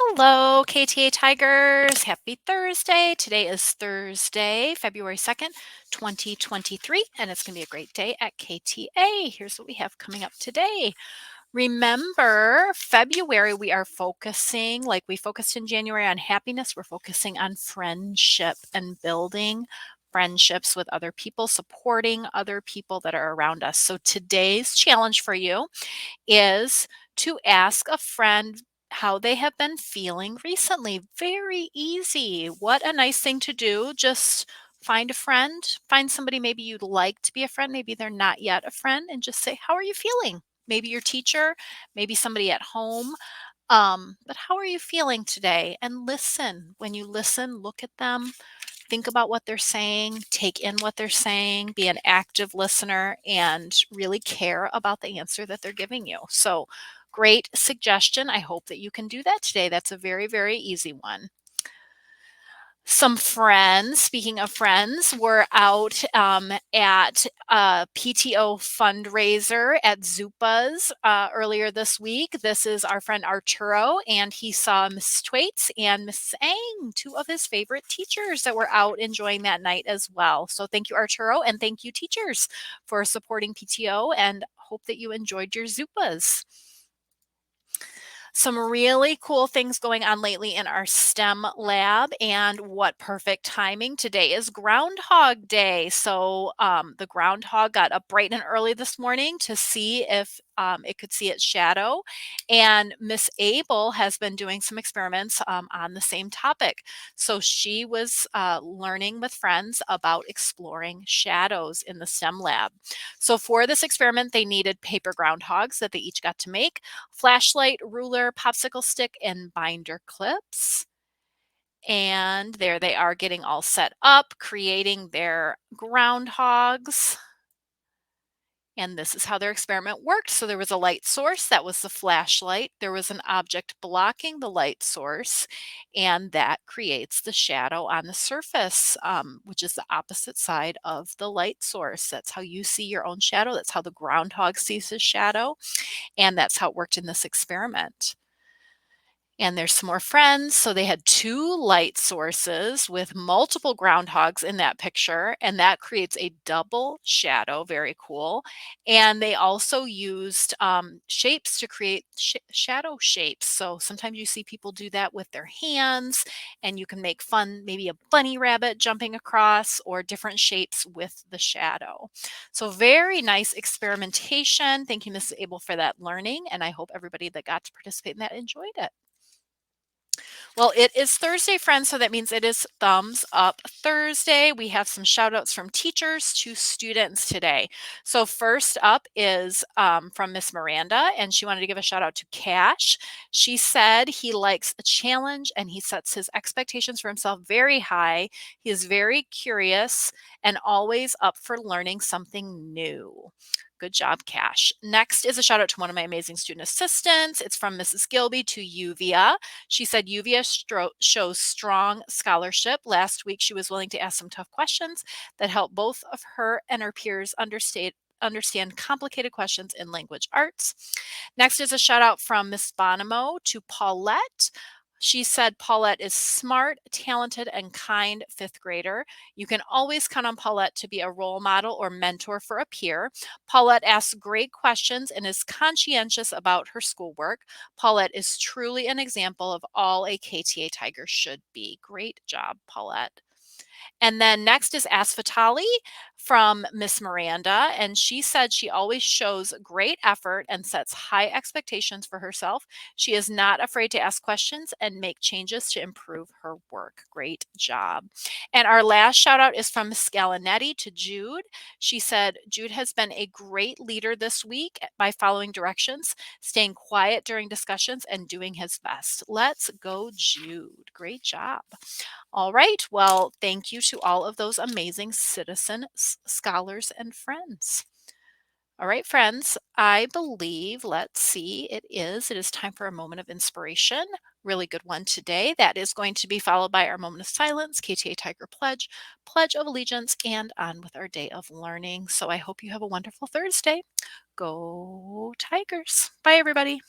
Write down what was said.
Hello, KTA Tigers. Happy Thursday. Today is Thursday, February 2nd, 2023, and it's going to be a great day at KTA. Here's what we have coming up today. Remember, February, we are focusing, like we focused in January on happiness, we're focusing on friendship and building friendships with other people, supporting other people that are around us. So today's challenge for you is to ask a friend how they have been feeling recently. Very easy. What a nice thing to do. Just find a friend, find somebody maybe you'd like to be a friend, maybe they're not yet a friend, and just say, how are you feeling? Maybe your teacher, maybe somebody at home. But how are you feeling today? And listen. When you listen, look at them, think about what they're saying, take in what they're saying, be an active listener, and really care about the answer that they're giving you. So, great suggestion. I hope that you can do that today. That's a very, very easy one. Some friends, speaking of friends, were out at a PTO fundraiser at Zupa's earlier this week. This is our friend Arturo, and he saw Miss Twaits and Miss Ang, two of his favorite teachers that were out enjoying that night as well. So thank you, Arturo, and thank you, teachers, for supporting PTO, and hope that you enjoyed your Zupas. Some really cool things going on lately in our STEM lab, and what perfect timing. Today is Groundhog Day. So the groundhog got up bright and early this morning to see if it could see its shadow. And Miss Abel has been doing some experiments on the same topic. So she was learning with friends about exploring shadows in the STEM lab. So for this experiment, they needed paper groundhogs that they each got to make, flashlight, ruler, popsicle stick, and binder clips. And there they are getting all set up, creating their groundhogs. And this is how their experiment worked. So there was a light source, that was the flashlight. There was an object blocking the light source, and that creates the shadow on the surface, which is the opposite side of the light source. That's how you see your own shadow. That's how the groundhog sees his shadow. And that's how it worked in this experiment. And there's some more friends. So they had two light sources with multiple groundhogs in that picture, and that creates a double shadow. Very cool. And they also used shapes to create shadow shapes. So sometimes you see people do that with their hands, and you can make fun, maybe a bunny rabbit jumping across, or different shapes with the shadow. So very nice experimentation. Thank you, Mrs. Abel, for that learning. And I hope everybody that got to participate in that enjoyed it. Well, it is Thursday, friends, so that means it is Thumbs Up Thursday. We have some shout outs from teachers to students today. So first up is from Miss Miranda, and she wanted to give a shout out to Cash. She said he likes a challenge and he sets his expectations for himself very high. He is very curious and always up for learning something new. Good job, Cash. Next is a shout out to one of my amazing student assistants. It's from Mrs. Gilby to Yuvia. She said Yuvia shows strong scholarship. Last week, she was willing to ask some tough questions that help both of her and her peers understand complicated questions in language arts. Next is a shout out from Miss Bonimo to Paulette. She said Paulette is smart, talented, and kind fifth grader. You can always count on Paulette to be a role model or mentor for a peer. Paulette asks great questions and is conscientious about her schoolwork. Paulette is truly an example of all a KTA Tiger should be. Great job, Paulette. And then next is Asfatali from Miss Miranda. And she said she always shows great effort and sets high expectations for herself. She is not afraid to ask questions and make changes to improve her work. Great job. And our last shout out is from Miss Scalanetti to Jude. She said, Jude has been a great leader this week by following directions, staying quiet during discussions, and doing his best. Let's go, Jude. Great job. All right. Well, thank you to all of those amazing citizen scholars and friends. All right, friends, I believe, let's see, it is time for a moment of inspiration. Really good one today. That is going to be followed by our moment of silence, KTA Tiger Pledge, Pledge of Allegiance, and on with our day of learning. So I hope you have a wonderful Thursday. Go Tigers. Bye, everybody.